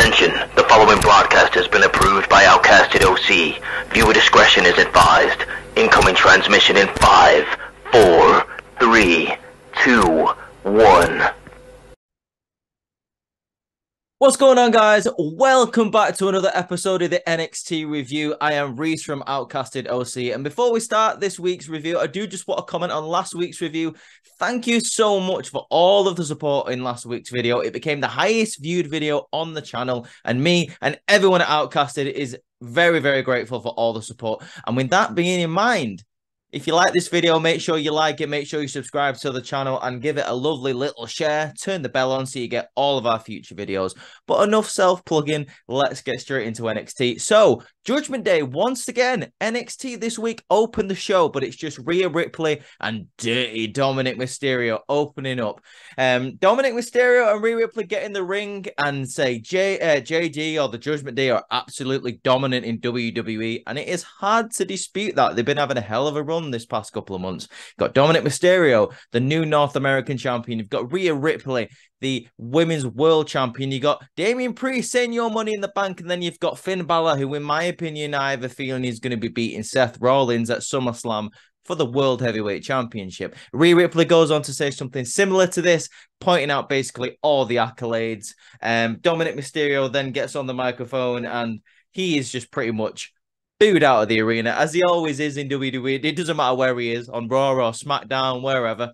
Attention, the following broadcast has been approved by Outcasted OC. Viewer discretion is advised. Incoming transmission in 5, 4, 3, 2, 1. What's going on, guys? Welcome back to another episode of the NXT review. I am Reese from Outcasted OC, and before we start this week's review, I do just want to comment on last week's review. Thank you so much for all of the support in last week's video. It became the highest viewed video on the channel, and me and everyone at Outcasted is very, very grateful for all the support. And with that being in mind, if you like this video, make sure you like it, make sure you subscribe to the channel and give it a lovely little share. Turn the bell on so you get all of our future videos. But enough self-plugging, let's get straight into NXT. So, Judgment Day, once again, NXT this week opened the show, but it's just Rhea Ripley and Dirty Dominic Mysterio opening up. Dominic Mysterio and Rhea Ripley get in the ring and say JD or the Judgment Day are absolutely dominant in WWE, and it is hard to dispute that. They've been having a hell of a run this past couple of months. You've got Dominic Mysterio, the new North American champion. You've got Rhea Ripley, the women's world champion. You got Damian Priest saying your money in the bank, and then you've got Finn Balor, who in my opinion I have a feeling he's going to be beating Seth Rollins at SummerSlam for the World Heavyweight Championship. Rhea Ripley goes on to say something similar to this, pointing out basically all the accolades. Dominic Mysterio then gets on the microphone and he is just pretty much booed out of the arena, as he always is in WWE. It doesn't matter where he is, on Raw or SmackDown, wherever.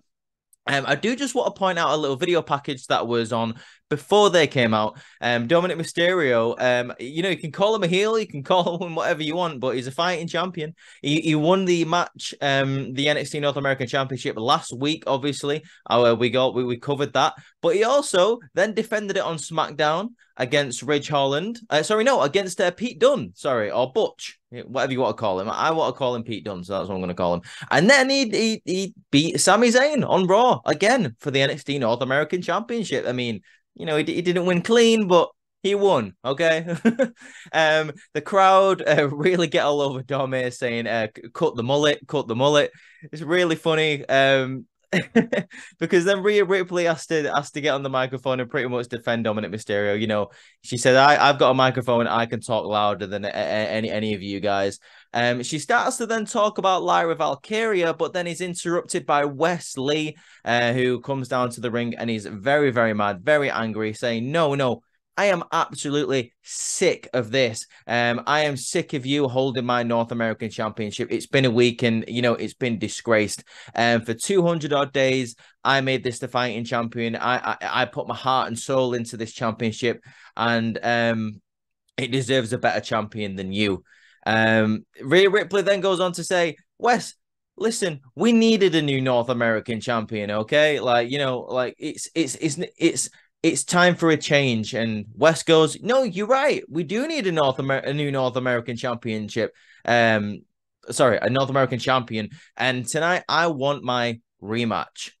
I do just want to point out a little video package that was on before they came out. Dominic Mysterio, you know, you can call him a heel, you can call him whatever you want, but he's a fighting champion. He won the match, the NXT North American Championship last week, obviously. We covered that. But he also then defended it on SmackDown against Ridge Holland. Against Pete Dunne, or Butch, whatever you want to call him. I want to call him Pete Dunne, so that's what I'm going to call him. And then he beat Sami Zayn on Raw again for the NXT North American Championship. I mean, you know, he didn't win clean, but he won, okay? The crowd really get all over Dom here saying, cut the mullet, cut the mullet. It's really funny. Because then Rhea Ripley has to get on the microphone and pretty much defend Dominic Mysterio. You know, she said, I've got a microphone, I can talk louder than any of you guys. She starts to then talk about Lyra Valkyria, but then is interrupted by Wesley, who comes down to the ring and he's very, very mad, very angry, saying, no, I am absolutely sick of this. I am sick of you holding my North American Championship. It's been a week and, you know, it's been disgraced. For 200 odd days, I made this the fighting champion. I put my heart and soul into this championship, and it deserves a better champion than you. Rhea Ripley then goes on to say, Wes, listen, we needed a new North American champion, okay? Like, you know, like it's time for a change. And Wes goes, no, you're right. We do need a new North American championship. A North American champion. And tonight I want my rematch.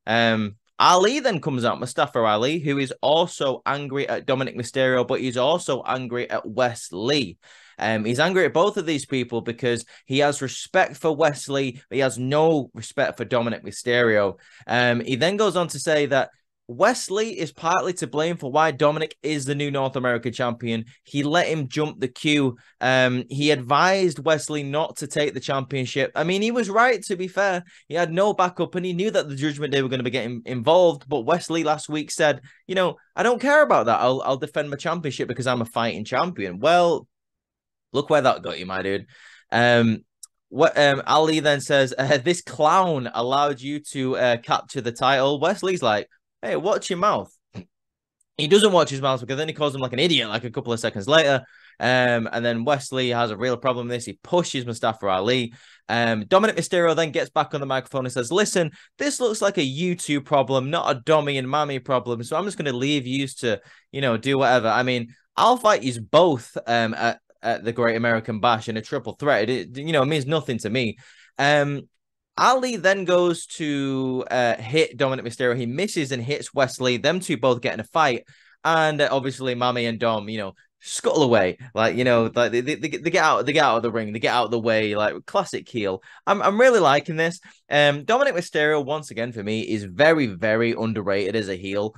Ali then comes out, Mustafa Ali, who is also angry at Dominic Mysterio, but he's also angry at Wesley. He's angry at both of these people because he has respect for Wesley, but he has no respect for Dominic Mysterio. He then goes on to say that Wesley is partly to blame for why Dominic is the new North American champion. He let him jump the queue. He advised Wesley not to take the championship. I mean, he was right, to be fair. He had no backup, and he knew that the Judgment Day were going to be getting involved. But Wesley last week said, you know, I don't care about that. I'll defend my championship because I'm a fighting champion. Well, look where that got you, my dude. Ali then says, this clown allowed you to capture the title. Wesley's like, hey, watch your mouth. He doesn't watch his mouth because then he calls him like an idiot like a couple of seconds later. And then Wesley has a real problem with this. He pushes Mustafa Ali. Dominic Mysterio then gets back on the microphone and says, listen, this looks like a you2 problem, not a Dommy and Mami problem. So I'm just going to leave you to, you know, do whatever. I mean, I'll fight you both at the Great American Bash in a triple threat. It means nothing to me. Ali then goes to hit Dominic Mysterio. He misses and hits Wesley. Them two both get in a fight. And obviously, Mami and Dom, you know, scuttle away. Like, you know, like they get out of the ring. They get out of the way. Like, classic heel. I'm really liking this. Dominic Mysterio, once again, for me, is very, very underrated as a heel.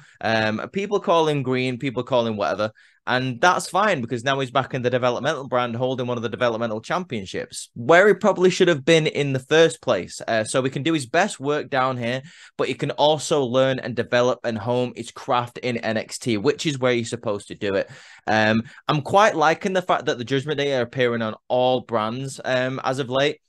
People call him green. People call him whatever. And that's fine because now he's back in the developmental brand holding one of the developmental championships where he probably should have been in the first place. So he can do his best work down here, but he can also learn and develop and hone his craft in NXT, which is where he's supposed to do it. I'm quite liking the fact that the Judgment Day are appearing on all brands as of late.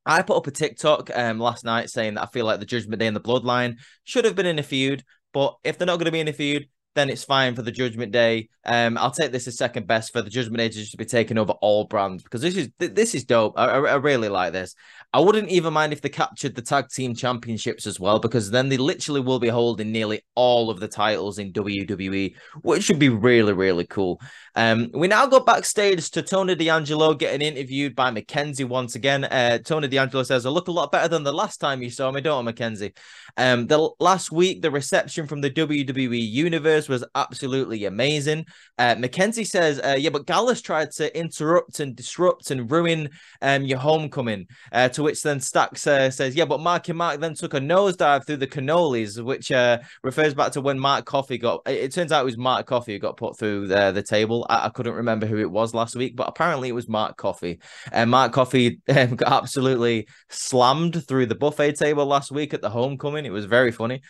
I put up a TikTok last night saying that I feel like the Judgment Day and the Bloodline should have been in a feud, but if they're not going to be in a feud, then it's fine for the Judgment Day. I'll take this as second best for the Judgment Day to just be taking over all brands because this is dope. I really like this. I wouldn't even mind if they captured the tag team championships as well, because then they literally will be holding nearly all of the titles in WWE, which should be really, really cool. We now go backstage to Tony D'Angelo getting interviewed by Mackenzie once again. Tony D'Angelo says, I look a lot better than the last time you saw me, don't I, Mackenzie? The last week, the reception from the WWE Universe was absolutely amazing. Mackenzie says, yeah, but Gallus tried to interrupt and disrupt and ruin your homecoming. To which then Stacks says, yeah, but Marky Mark then took a nosedive through the cannolis, which refers back to when Mark Coffey got, it turns out it was Mark Coffey who got put through the table. I couldn't remember who it was last week, but apparently it was Mark Coffey. Mark Coffey got absolutely slammed through the buffet table last week at the homecoming. It was very funny.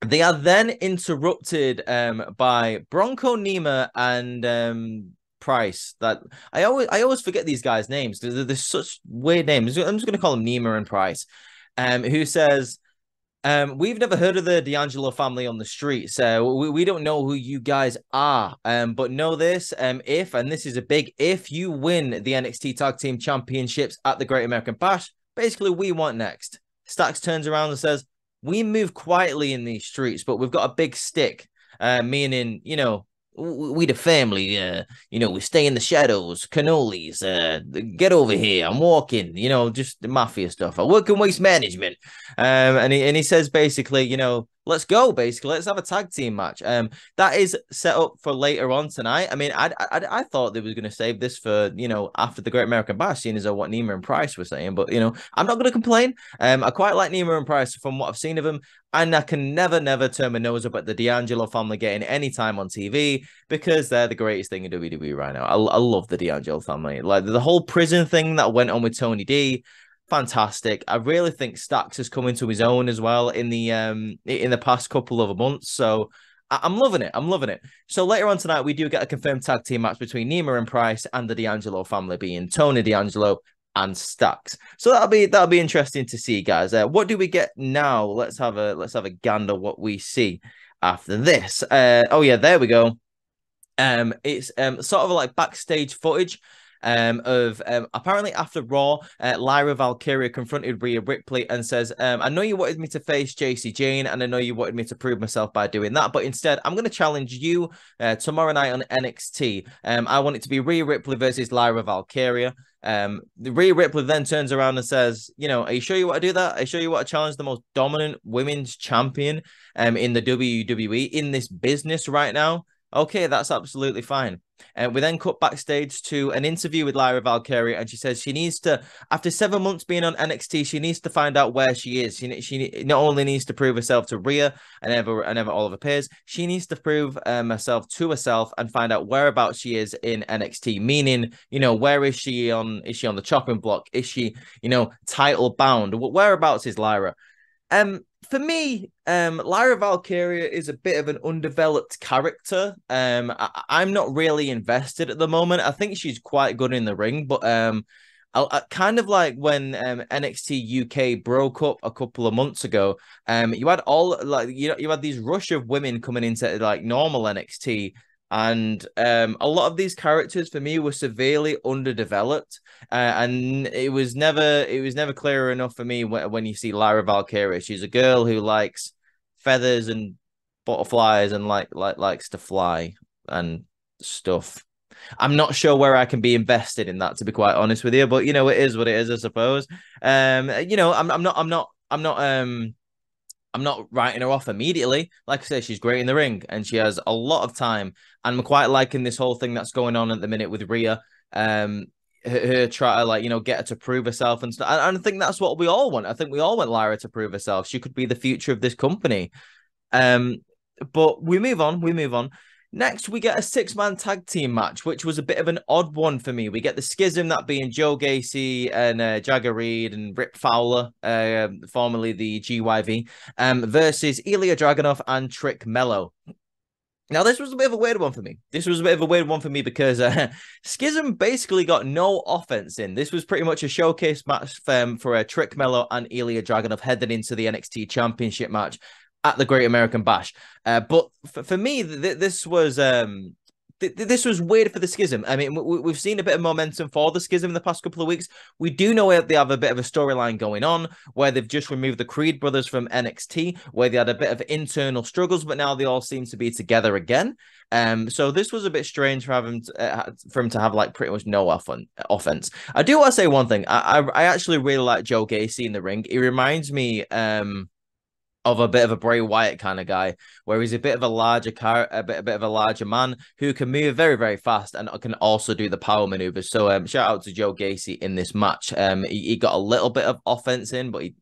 They are then interrupted by Bronco Nima and Price. That I always forget these guys' names. They're such weird names. I'm just going to call them Nima and Price. Who says, we've never heard of the D'Angelo family on the street, so we don't know who you guys are. But know this, if, and this is a big if, you win the NXT Tag Team Championships at the Great American Bash, basically we want next. Stacks turns around and says, we move quietly in these streets, but we've got a big stick, meaning, you know, we the family, you know, we stay in the shadows, cannolis, get over here, I'm walking, you know, just the mafia stuff. I work in waste management. And he says basically, you know, let's go, basically, let's have a tag team match. That is set up for later on tonight. I mean, I thought they was going to save this for, you know, after the Great American Bash, seeing as though what Nima and Price were saying, but, you know, I'm not going to complain. I quite like Nima and Price from what I've seen of them, and I can never turn my nose up at the D'Angelo family getting any time on TV because they're the greatest thing in WWE right now. I love the D'Angelo family. Like the whole prison thing that went on with Tony D, fantastic. I really think Stacks has come into his own as well in the past couple of months. So I'm loving it. I'm loving it. So later on tonight, we do get a confirmed tag team match between Nima and Price and the D'Angelo family, being Tony D'Angelo and Stacks. So that'll be interesting to see, guys. What do we get now? Let's have a gander what we see after this. Oh yeah, there we go. It's sort of like backstage footage of apparently after Raw, Lyra Valkyria confronted Rhea Ripley and says, I know you wanted me to face JC Jane, and I know you wanted me to prove myself by doing that, but instead I'm going to challenge you tomorrow night on NXT. I want it to be Rhea Ripley versus Lyra Valkyria. The Rhea Ripley then turns around and says, you know, are you sure you want to do that? Are you sure you want to challenge the most dominant women's champion in the WWE in this business right now? Okay, that's absolutely fine. We then cut backstage to an interview with Lyra Valkyria, and she says she needs to, after 7 months being on NXT, she needs to find out where she is. She not only needs to prove herself to Rhea and ever all of her peers, she needs to prove herself to herself and find out whereabouts she is in NXT. Meaning, you know, where is she on? Is she on the chopping block? Is she, you know, title bound? Whereabouts is Lyra? For me, Lyra Valkyria is a bit of an undeveloped character. I'm not really invested at the moment. I think she's quite good in the ring, but I kind of like when NXT UK broke up a couple of months ago. You had all like you had these rush of women coming into like normal NXT. And a lot of these characters for me were severely underdeveloped, and it was never clear enough for me when you see Lyra Valkyria. She's a girl who likes feathers and butterflies and likes to fly and stuff. I'm not sure where I can be invested in that, to be quite honest with you, but you know, it is what it is, I suppose. You know, I'm not writing her off immediately. Like I say, she's great in the ring and she has a lot of time. And I'm quite liking this whole thing that's going on at the minute with Rhea. Her try to, like, you know, get her to prove herself and stuff. And I think that's what we all want. I think we all want Lyra to prove herself. She could be the future of this company. But we move on. Next, we get a six-man tag team match, which was a bit of an odd one for me. We get the Schism, that being Joe Gacy and Jagger Reed and Rip Fowler, formerly the GYV, versus Ilya Dragunov and Trick Mello. Now, this was a bit of a weird one for me. Because Schism basically got no offense in. This was pretty much a showcase match for Trick Mello and Ilya Dragunov heading into the NXT Championship match at the Great American Bash. But for me, this was weird for the Schism. I mean, we've seen a bit of momentum for the Schism in the past couple of weeks. We do know they have a bit of a storyline going on where they've just removed the Creed brothers from NXT, where they had a bit of internal struggles, but now they all seem to be together again. So this was a bit strange for him to have like pretty much no offense. I do want to say one thing. I actually really like Joe Gacy in the ring. He reminds me of a bit of a Bray Wyatt kind of guy, where he's a bit of a larger a bit of a larger man who can move very, very fast and can also do the power maneuvers. So shout out to Joe Gacy in this match. He got a little bit of offense in, but he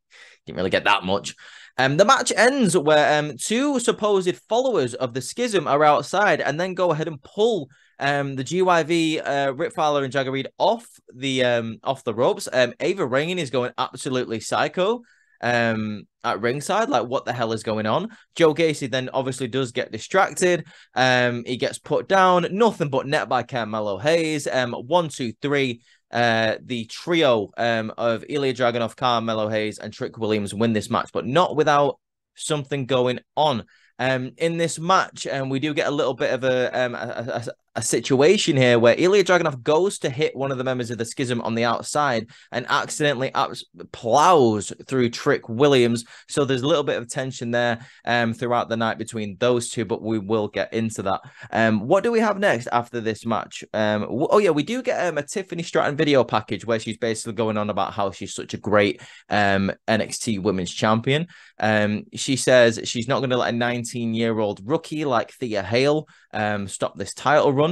didn't really get that much. The match ends where two supposed followers of the Schism are outside and then go ahead and pull the GYV, Rip Fowler and Jagger Reed off the ropes. Ava Rain is going absolutely psycho at ringside, like what the hell is going on. Joe Gacy then obviously does get distracted. He gets put down, nothing but net by Carmelo Hayes. 1, 2, 3. The trio of Ilya Dragunov, Carmelo Hayes, and Trick Williams win this match, but not without something going on. In this match, we do get a little bit of a situation here where Ilya Dragunov goes to hit one of the members of the Schism on the outside and accidentally plows through Trick Williams. So there's a little bit of tension there throughout the night between those two, but we will get into that. What do we have next after this match? Oh yeah, we do get a Tiffany Stratton video package where she's basically going on about how she's such a great NXT Women's Champion. She says she's not going to let a 19-year-old rookie like Thea Hale stop this title run.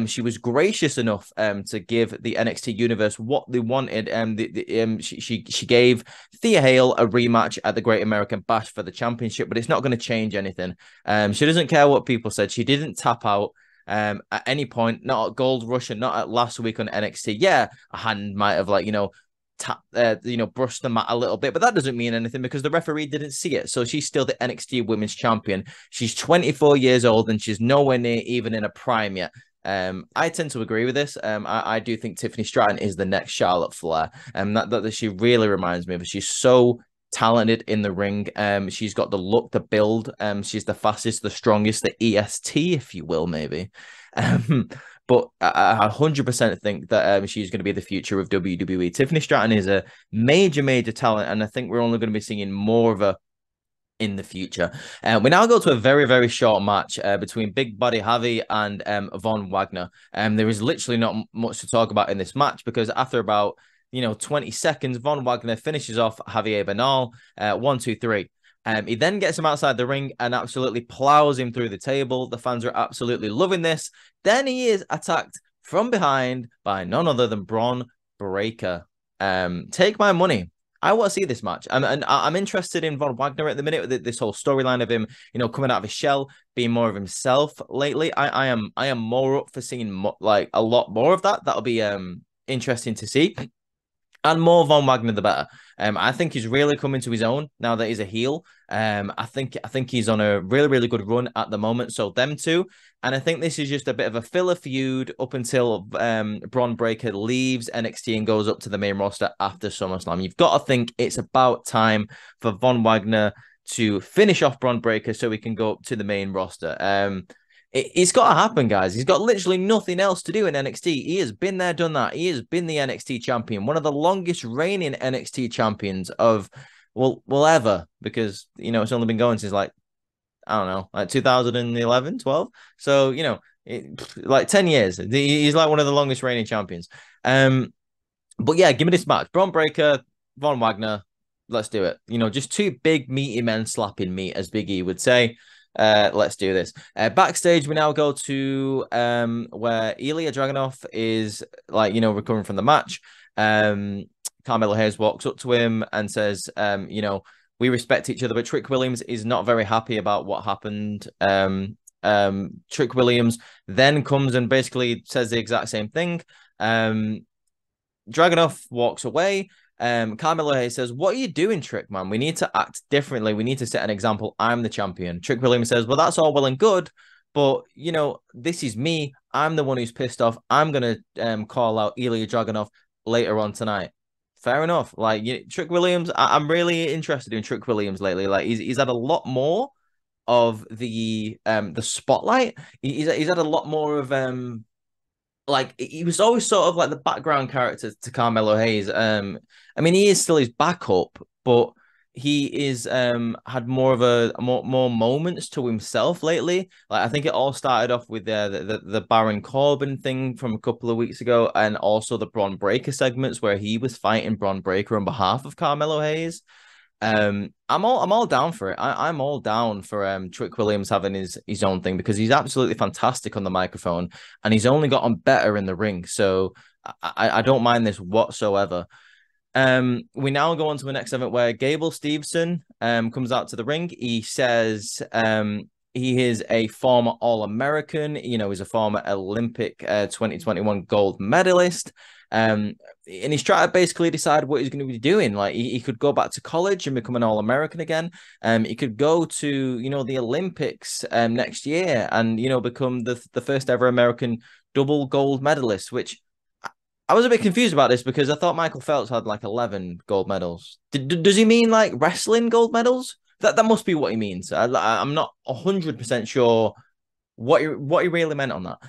She was gracious enough to give the NXT universe what they wanted. She gave Thea Hale a rematch at the Great American Bash for the championship, but it's not going to change anything. She doesn't care what people said. She didn't tap out at any point, not at Gold Rush and not at last week on NXT. Yeah, a hand might have brushed the mat a little bit, but that doesn't mean anything because the referee didn't see it. So she's still the NXT Women's Champion. She's 24 years old and she's nowhere near even in a prime yet. I tend to agree with this. I do think Tiffany Stratton is the next Charlotte Flair, and that she really reminds me of. She's so talented in the ring. She's got the look, the build. She's the fastest, the strongest, the EST, if you will, maybe. But I 100% think that she's going to be the future of WWE. Tiffany Stratton is a major, major talent, and I think we're only going to be seeing more of her in the future. We now go to a very, very short match between Big Body Javi and Von Wagner. There is literally not much to talk about in this match because after about 20 seconds, Von Wagner finishes off Javier Bernal. 1, 2, 3. He then gets him outside the ring and absolutely plows him through the table. The fans are absolutely loving this. Then he is attacked from behind by none other than Bron Breakker. Take my money. I want to see this match. I'm interested in Von Wagner at the minute with this whole storyline of him, coming out of his shell, being more of himself lately. I am more up for seeing a lot more of that. That'll be interesting to see. And more Von Wagner, the better. I think he's really coming to his own now that he's a heel. I think he's on a really, really good run at the moment. So them two. And I think this is just a bit of a filler feud up until Bron Breakker leaves NXT and goes up to the main roster after SummerSlam. You've got to think it's about time for Von Wagner to finish off Bron Breakker so he can go up to the main roster. It's got to happen, guys. He's got literally nothing else to do in NXT. He has been there, done that. He has been the NXT champion, one of the longest reigning NXT champions of, ever, because, it's only been going since, I don't know, 2011, 12. So, 10 years. He's like one of the longest reigning champions. But yeah, give me this match. Bron Breakker, Von Wagner. Let's do it. Just two big meaty men slapping meat, as Big E would say. Let's do this. Backstage, we now go to where Ilya Dragunov is recovering from the match. Carmelo Hayes walks up to him and says, we respect each other, but Trick Williams is not very happy about what happened Trick Williams then comes and basically says the exact same thing. Dragunov walks away. Carmelo Hayes says, "What are you doing, Trick, man? We need to act differently. We need to set an example. I'm the champion." Trick Williams says, "Well, that's all well and good, but, you know, this is me. I'm the one who's pissed off. I'm going to call out Ilya Dragunov later on tonight." Fair enough. Like, Trick Williams, I'm really interested in Trick Williams lately. Like, he's had a lot more of the spotlight. He's had a lot more of like, he was always sort of like the background character to Carmelo Hayes. I mean, he is still his backup, but he is had more of more moments to himself lately. Like, I think it all started off with the Baron Corbin thing from a couple of weeks ago, and also the Bron Breakker segments where he was fighting Bron Breakker on behalf of Carmelo Hayes. I'm all down for it. I'm all down for Trick Williams having his own thing, because he's absolutely fantastic on the microphone, and he's only gotten better in the ring. So I don't mind this whatsoever. We now go on to the next event where Gable Steveson comes out to the ring. He says he is a former All-American. You know, he's a former Olympic 2021 gold medalist. And he's trying to basically decide what he's going to be doing. Like, he could go back to college and become an All-American again. He could go to, you know, the Olympics next year and, you know, become the first ever American double gold medalist, which I was a bit confused about this because I thought Michael Phelps had like 11 gold medals. Does he mean like wrestling gold medals? That must be what he means. I'm not 100% sure what he really meant on that.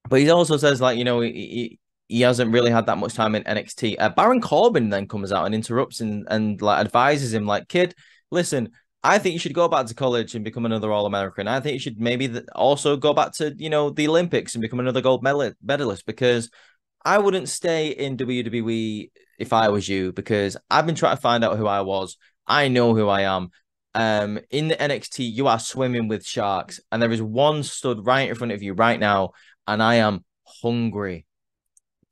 But he also says, like, you know, he hasn't really had that much time in NXT. Baron Corbin then comes out and interrupts and like advises him, like, "Kid, listen, I think you should go back to college and become another All-American. I think you should maybe also go back to, you know, the Olympics and become another gold medalist, because I wouldn't stay in WWE if I was you, because I've been trying to find out who I was. I know who I am. In the NXT, you are swimming with sharks, and there is one stood right in front of you right now, and I am hungry."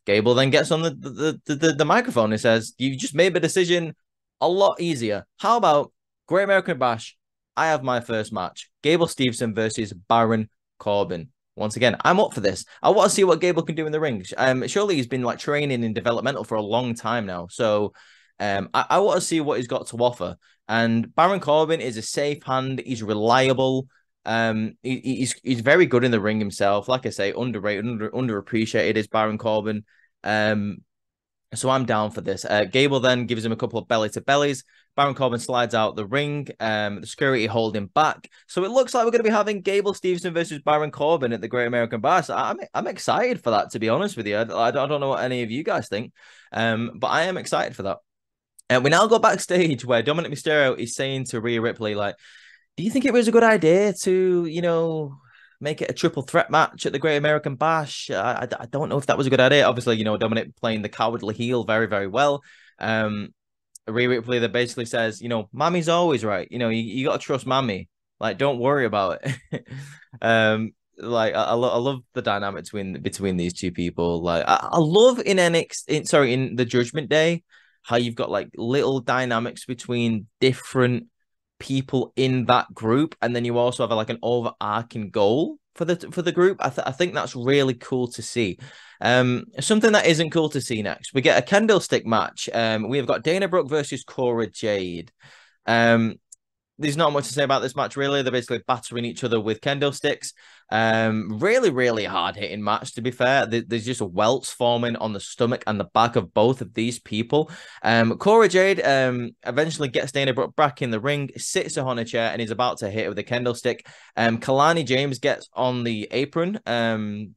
Gable then gets on the microphone and says, "You just made the decision a lot easier. How about Great American Bash? I have my first match. Gable Steveson versus Baron Corbin." Once again, I'm up for this. I want to see what Gable can do in the ring. Surely he's been like training in developmental for a long time now. So I want to see what he's got to offer. And Baron Corbin is a safe hand. He's reliable. He's very good in the ring himself. Like I say, underrated, underappreciated is Baron Corbin. So I'm down for this. Gable then gives him a couple of belly to bellies. Baron Corbin slides out the ring. The security hold him back. So it looks like we're going to be having Gable Steveson versus Baron Corbin at the Great American Bash. I'm excited for that, to be honest with you. I don't know what any of you guys think, but I am excited for that. And we now go backstage where Dominic Mysterio is saying to Rhea Ripley, like, "Do you think it was a good idea to, you know, make it a triple threat match at the Great American Bash?" I don't know if that was a good idea. Obviously, you know, Dominic playing the cowardly heel very, very well. Rhea Ripley that basically says, you know, Mami's always right. You know, you got to trust Mami. Like, don't worry about it. Like, I love the dynamic between these two people. Like, I love in in the Judgment Day, how you've got like little dynamics between different people in that group, and then you also have like an overarching goal for the group. I think that's really cool to see. Something that isn't cool to see next, we get a kendo stick match. We have got Dana Brooke versus Cora Jade. There's not much to say about this match, really. They're basically battering each other with kendo sticks. Really, really hard-hitting match, to be fair. There's just welts forming on the stomach and the back of both of these people. Cora Jade eventually gets Dana Brooke back in the ring, sits her on a chair, and is about to hit her with a kendo stick. Kalani James gets on the apron,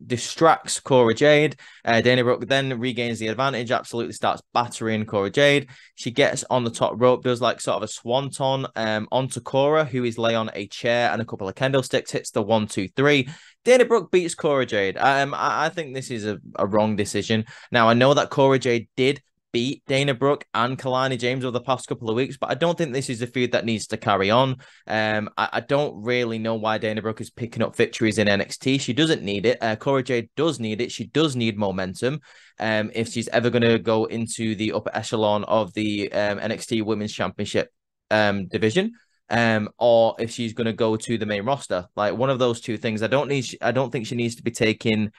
distracts Cora Jade. Dana Brooke then regains the advantage, absolutely starts battering Cora Jade. She gets on the top rope, does like sort of a swanton onto Cora, who is lay on a chair and a couple of kendo sticks, hits the 1, 2, 3. Dana Brooke beats Cora Jade. I think this is a wrong decision. Now, I know that Cora Jade did beat Dana Brooke and Kalani James over the past couple of weeks, but I don't think this is a feud that needs to carry on. I don't really know why Dana Brooke is picking up victories in NXT. She doesn't need it. Cora Jade does need it. She does need momentum if she's ever going to go into the upper echelon of the NXT Women's Championship division. or if she's going to go to the main roster. Like one of those two things. I don't think she needs to be taking,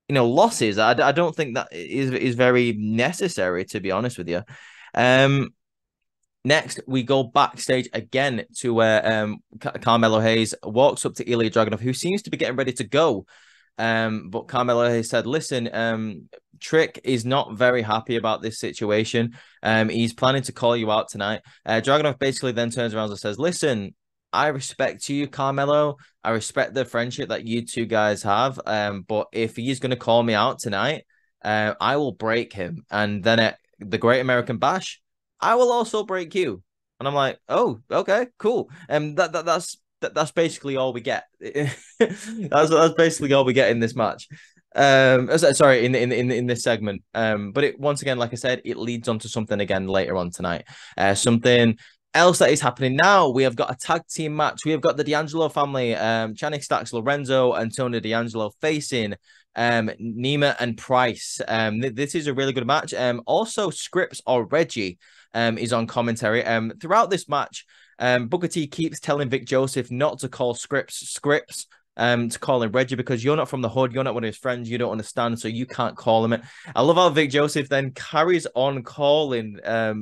losses. I don't think that is very necessary, to be honest with you. Next, we go backstage again to where Carmelo Hayes walks up to Ilya Dragunov, who seems to be getting ready to go. But Carmelo Hayes said, listen, Trick is not very happy about this situation. He's planning to call you out tonight. Dragunov basically then turns around and says, listen, I respect you, Carmelo. I respect the friendship that you two guys have. But if he's going to call me out tonight, I will break him. And then at the Great American Bash, I will also break you. And I'm like, oh, okay, cool. That's basically all we get. that's basically all we get in this match. Sorry, in this segment. But it once again, like I said, it leads on to something again later on tonight. Something else that is happening now. We have got a tag team match. We have got the D'Angelo family, Channing Stacks, Lorenzo, and Tony D'Angelo facing Nima and Price. This is a really good match. Also, Scripps or Reggie is on commentary. Throughout this match, Booker T keeps telling Vic Joseph not to call Scripps, to call him Reggie, because you're not from the hood, you're not one of his friends, you don't understand, so you can't call him it. I love how Vic Joseph then carries on calling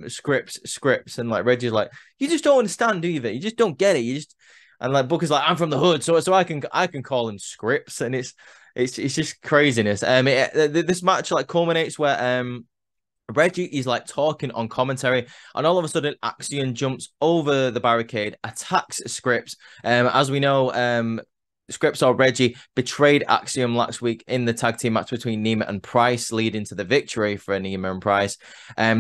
Scripps, and like Reggie's like, you just don't understand, do you, Vic? You just don't get it. And like Booker's like, I'm from the hood, so I can call him Scripps, and it's just craziness. This match like culminates where Reggie is like talking on commentary, and all of a sudden Axiom jumps over the barricade, attacks Scripps. As we know, Scripps or Reggie betrayed Axiom last week in the tag team match between Nima and Price, leading to the victory for Nima and Price.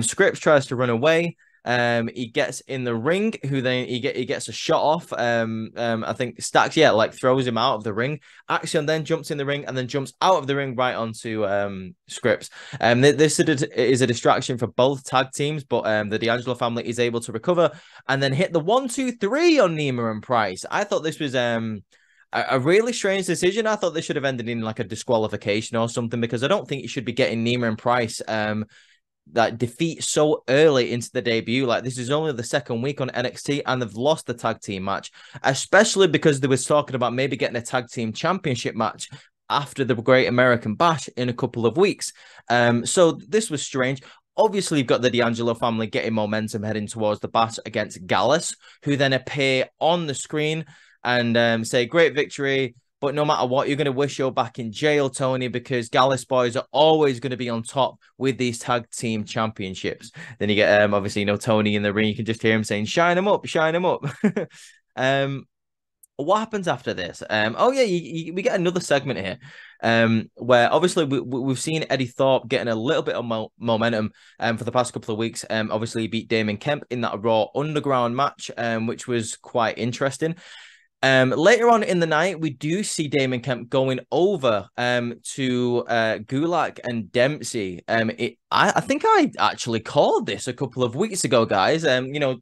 Scripps tries to run away. He gets in the ring, who then he gets a shot off. I think Stacks, throws him out of the ring. Axiom then jumps in the ring and then jumps out of the ring right onto Scripps. This is a distraction for both tag teams, but the D'Angelo family is able to recover and then hit the 1-2-3 on Nima and Price. I thought this was a really strange decision. I thought they should have ended in like a disqualification or something, because I don't think you should be getting Nima and Price that defeat so early into the debut. Like, this is only the second week on NXT and they've lost the tag team match, especially because they was talking about maybe getting a tag team championship match after the Great American Bash in a couple of weeks. So this was strange. Obviously, you've got the D'Angelo family getting momentum heading towards the Bash against Gallus, who then appear on the screen and say, great victory, but no matter what, you're going to wish you're back in jail, Tony, because Gallus boys are always going to be on top with these tag team championships. Then you get, obviously, Tony in the ring. You can just hear him saying, shine him up, shine him up. What happens after this? We get another segment here where obviously we've seen Eddie Thorpe getting a little bit of momentum for the past couple of weeks. Obviously, he beat Damon Kemp in that Raw Underground match, which was quite interesting. Later on in the night, we do see Damon Kemp going over to Gulak and Dempsey. I think I actually called this a couple of weeks ago, guys.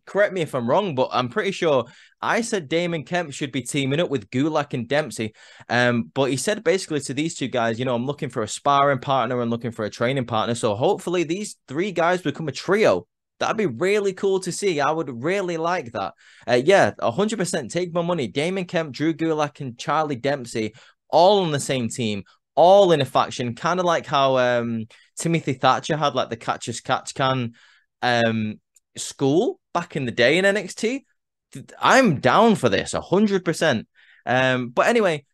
Correct me if I'm wrong, but I'm pretty sure I said Damon Kemp should be teaming up with Gulak and Dempsey. But he said basically to these two guys, I'm looking for a sparring partner and looking for a training partner. So hopefully these three guys become a trio. That'd be really cool to see. I would really like that. 100% take my money. Damon Kemp, Drew Gulak, and Charlie Dempsey, all on the same team, all in a faction, kind of like how Timothy Thatcher had like the Catch As Catch Can school back in the day in NXT. I'm down for this 100%. But anyway,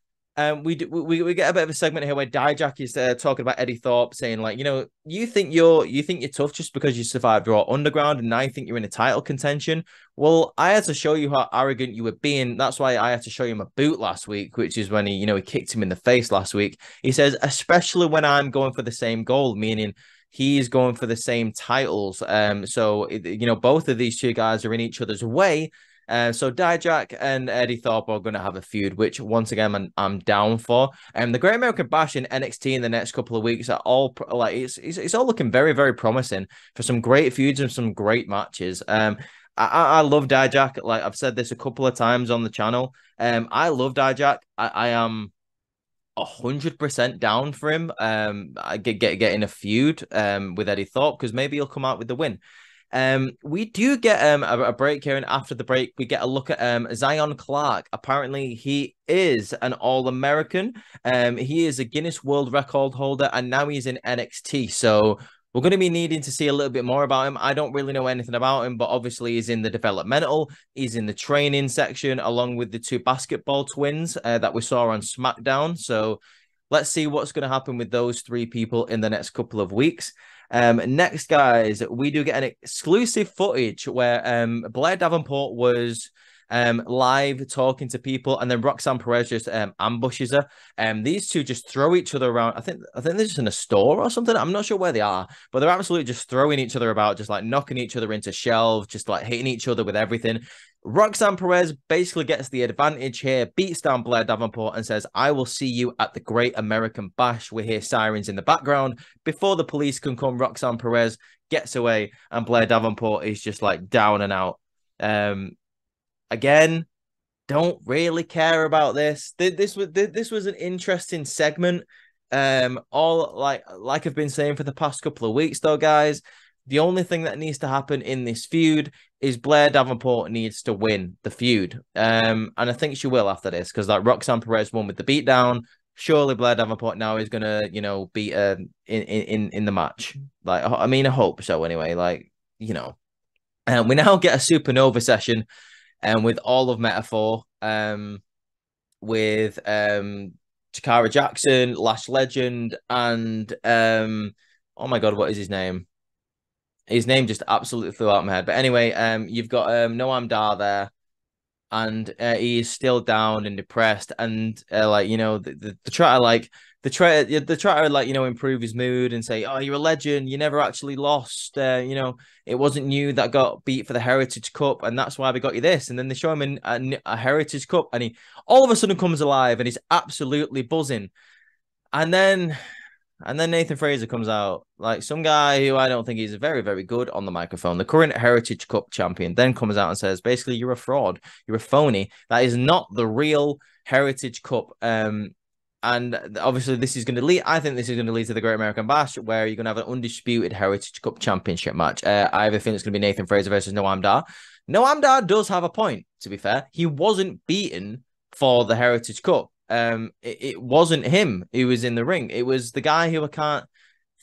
we get a bit of a segment here where Dijak is talking about Eddie Thorpe, saying like, you think you're tough just because you survived Raw Underground, and now you think you're in a title contention. Well, I had to show you how arrogant you were being. That's why I had to show you my boot last week, which is when he kicked him in the face last week. He says, especially when I'm going for the same goal, meaning he's going for the same titles. So both of these two guys are in each other's way. So Dijak and Eddie Thorpe are going to have a feud, which once again I'm down for. The Great American Bash in NXT in the next couple of weeks are all like it's all looking very, very promising for some great feuds and some great matches. I love Dijak. Like I've said this a couple of times on the channel. I love Dijak. I am 100% down for him. Getting a feud with Eddie Thorpe, because maybe he'll come out with the win. We do get a break here, and after the break, we get a look at Zion Clark. Apparently, he is an All-American. He is a Guinness World Record holder, and now he's in NXT. So we're going to be needing to see a little bit more about him. I don't really know anything about him, but obviously he's in the developmental. He's in the training section, along with the two basketball twins that we saw on SmackDown. So let's see what's going to happen with those three people in the next couple of weeks. Next, guys, we do get an exclusive footage where Blair Davenport was live talking to people, and then Roxanne Perez just ambushes her. These two just throw each other around. I think they're just in a store or something. I'm not sure where they are, but they're absolutely just throwing each other about, just like knocking each other into shelves, just like hitting each other with everything. Roxanne Perez basically gets the advantage here, beats down Blair Davenport and says, "I will see you at the Great American Bash." We hear sirens in the background. Before the police can come, Roxanne Perez gets away, and Blair Davenport is just like down and out. Again, don't really care about this. This was an interesting segment. All like I've been saying for the past couple of weeks, though, guys. The only thing that needs to happen in this feud is Blair Davenport needs to win the feud. And I think she will after this, because like Roxanne Perez won with the beatdown. Surely Blair Davenport now is gonna, beat her in the match. Like, I mean, I hope so anyway. Like, and we now get a Supernova session, with all of Metaphor, with Takara Jackson, Lash Legend, and oh my god, what is his name? His name just absolutely flew out of my head. But anyway, you've got Noam Dar there, and he is still down and depressed, and the try to improve his mood and say, "Oh, you're a legend. You never actually lost. It wasn't you that got beat for the Heritage Cup, and that's why we got you this." And then they show him in a Heritage Cup, and he all of a sudden comes alive, and he's absolutely buzzing. And then Nathan Fraser comes out, like some guy who I don't think is very, very good on the microphone. The current Heritage Cup champion then comes out and says, basically, you're a fraud. You're a phony. That is not the real Heritage Cup. And obviously, this is going to lead. I think this is going to lead to the Great American Bash, where you're going to have an undisputed Heritage Cup championship match. I have a feeling it's going to be Nathan Fraser versus Noam Dar. Noam Dar does have a point, to be fair. He wasn't beaten for the Heritage Cup. It wasn't him who was in the ring. It was the guy who I can't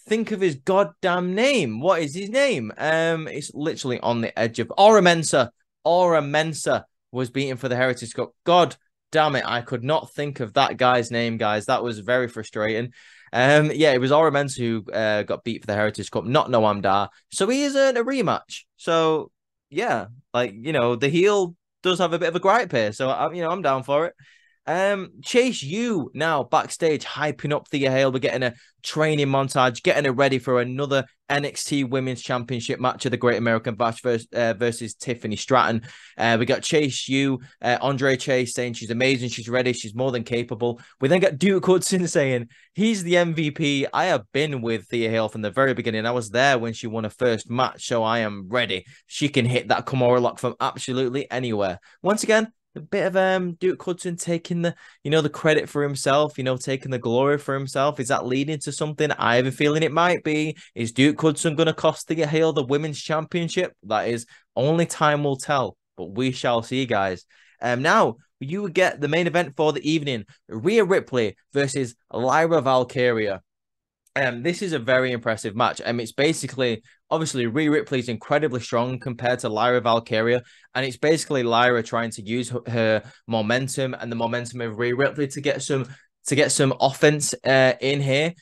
think of his goddamn name. What is his name? It's literally on the edge of Aura Mensa. Aura Mensa was beaten for the Heritage Cup. God damn it, I could not think of that guy's name, guys. That was very frustrating. It was Aura Mensa who got beat for the Heritage Cup, not Noam Dar. So he is earned a rematch. So yeah, the heel does have a bit of a gripe here. So I'm down for it. Chase U now backstage hyping up Thea Hale. We're getting a training montage, getting her ready for another NXT Women's Championship match of the Great American Bash versus Tiffany Stratton. We got Chase U, Andre Chase saying she's amazing, she's ready, she's more than capable. We then got Duke Hudson saying he's the MVP. I have been with Thea Hale from the very beginning. I was there when she won her first match, so I am ready. She can hit that Kimura lock from absolutely anywhere. Once again, a bit of Duke Hudson taking the the credit for himself, taking the glory for himself. Is that leading to something? I have a feeling it might be. Is Duke Hudson going to cost Thea Hale the women's championship? That is only time will tell, but we shall see, guys. Now you get the main event for the evening: Rhea Ripley versus Lyra Valkyria. This is a very impressive match. It's basically, obviously, Rhea Ripley is incredibly strong compared to Lyra Valkyria, and it's basically Lyra trying to use her momentum and the momentum of Rhea Ripley to get some offense in here.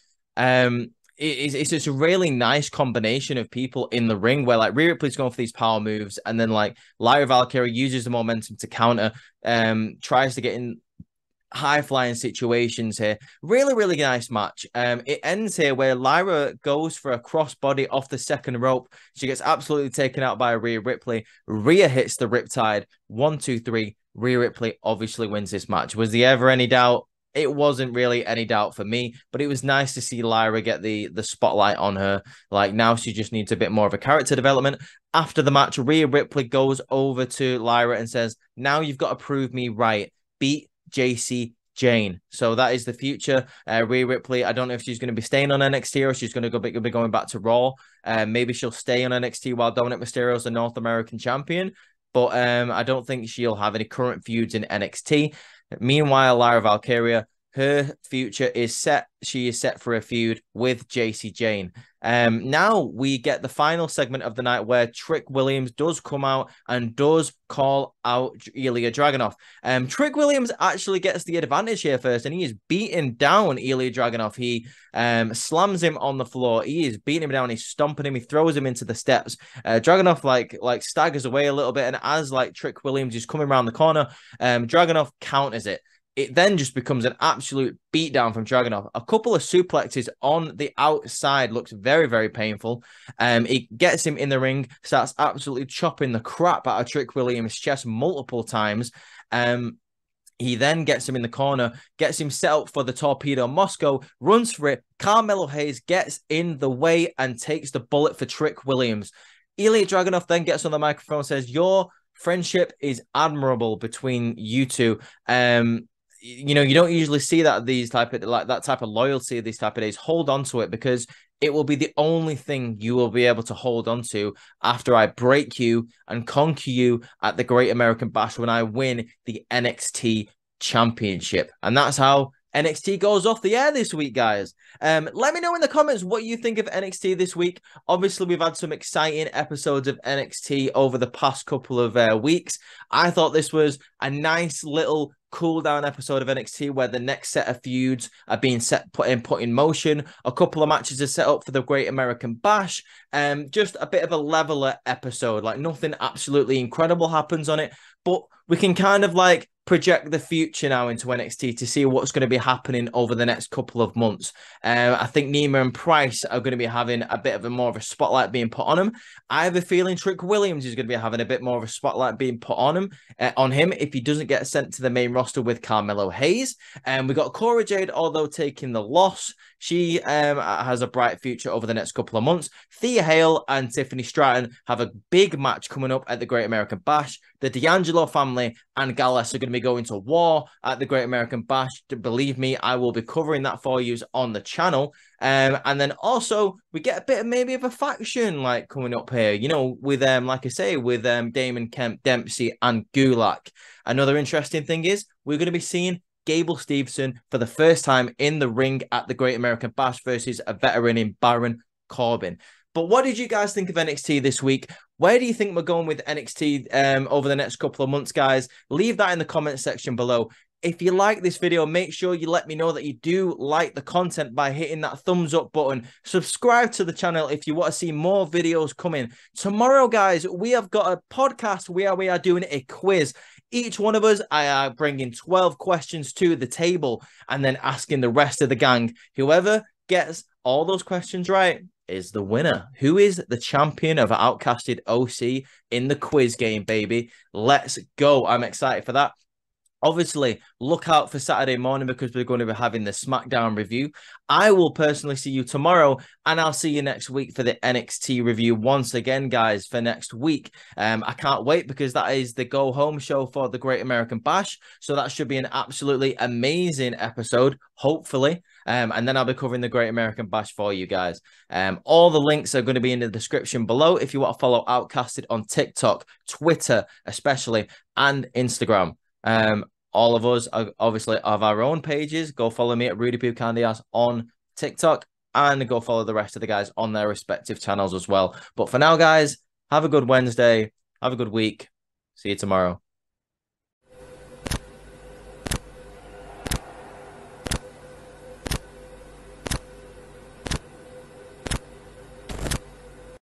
It's just a really nice combination of people in the ring where like Rhea Ripley's going for these power moves, and then like Lyra Valkyria uses the momentum to counter, tries to get in high-flying situations here. Really, really nice match. It ends here where Lyra goes for a crossbody off the second rope. She gets absolutely taken out by Rhea Ripley. Rhea hits the Riptide. 1, 2, 3. Rhea Ripley obviously wins this match. Was there ever any doubt? It wasn't really any doubt for me, but it was nice to see Lyra get the spotlight on her. Like, now she just needs a bit more of a character development. After the match, Rhea Ripley goes over to Lyra and says, now you've got to prove me right. Beat JC Jane. So that is the future. Rhea Ripley, I don't know if she's going to be staying on NXT or she's going to be going back to Raw. Maybe she'll stay on NXT while Dominic Mysterio is the North American champion. But I don't think she'll have any current feuds in NXT. Meanwhile, Lyra Valkyria, her future is set. She is set for a feud with JC Jane. Now we get the final segment of the night where Trick Williams does come out and does call out Ilya Dragunov. Trick Williams actually gets the advantage here first, and he is beating down Ilya Dragunov. He slams him on the floor. He is beating him down. He's stomping him. He throws him into the steps. Dragunov like staggers away a little bit, and as like Trick Williams is coming around the corner, Dragunov counters it. It then just becomes an absolute beatdown from Dragunov. A couple of suplexes on the outside looks very, very painful. It gets him in the ring, starts absolutely chopping the crap out of Trick Williams' chest multiple times. He then gets him in the corner, gets him set up for the Torpedo Moscow, runs for it. Carmelo Hayes gets in the way and takes the bullet for Trick Williams. Ilya Dragunov then gets on the microphone and says, "Your friendship is admirable between you two." You know, you don't usually see that that type of loyalty these type of days. Hold on to it, because it will be the only thing you will be able to hold on to after I break you and conquer you at the Great American Bash when I win the NXT Championship. And that's how NXT goes off the air this week, guys. Let me know in the comments what you think of NXT this week. Obviously, we've had some exciting episodes of NXT over the past couple of weeks. I thought this was a nice little cool down episode of NXT where the next set of feuds are being put in motion. A couple of matches are set up for the Great American Bash. Just a bit of a leveler episode. Like, nothing absolutely incredible happens on it, but we can kind of like project the future now into NXT to see what's going to be happening over the next couple of months. I think Nima and Price are going to be having a bit of a more of a spotlight being put on them. I have a feeling Trick Williams is going to be having a bit more of a spotlight being put on him if he doesn't get sent to the main roster with Carmelo Hayes. We got Cora Jade, although taking the loss. She has a bright future over the next couple of months. Thea Hale and Tiffany Stratton have a big match coming up at the Great American Bash. The D'Angelo family and Gallus are going to be going to war at the Great American Bash. Believe me, I will be covering that for you on the channel. And then also we get a bit of maybe of a faction like coming up here, you know, with like I say, with Damon Kemp, Dempsey, and Gulak. Another interesting thing is we're going to be seeing Gable Steveson for the first time in the ring at the Great American Bash versus a veteran in Baron Corbin. But what did you guys think of NXT this week? Where do you think we're going with NXT over the next couple of months, guys? Leave that in the comment section below. If you like this video, make sure you let me know that you do like the content by hitting that thumbs up button. Subscribe to the channel if you want to see more videos coming. Tomorrow, guys, we have got a podcast where we are doing a quiz. Each one of us, I are bringing 12 questions to the table and then asking the rest of the gang. Whoever gets all those questions right is the winner. Who is the champion of Outcasted OC in the quiz game, baby? Let's go. I'm excited for that. Obviously, look out for Saturday morning because we're going to be having the SmackDown review. I will personally see you tomorrow, and I'll see you next week for the NXT review once again, guys, for next week. I can't wait because that is the go-home show for the Great American Bash, so that should be an absolutely amazing episode, hopefully. And then I'll be covering the Great American Bash for you guys. All the links are going to be in the description below if you want to follow Outcasted on TikTok, Twitter especially, and Instagram. All of us are obviously have our own pages. Go follow me at Rudy Poo Candy Ass on TikTok and go follow the rest of the guys on their respective channels as well. But for now, guys, have a good Wednesday. Have a good week. See you tomorrow.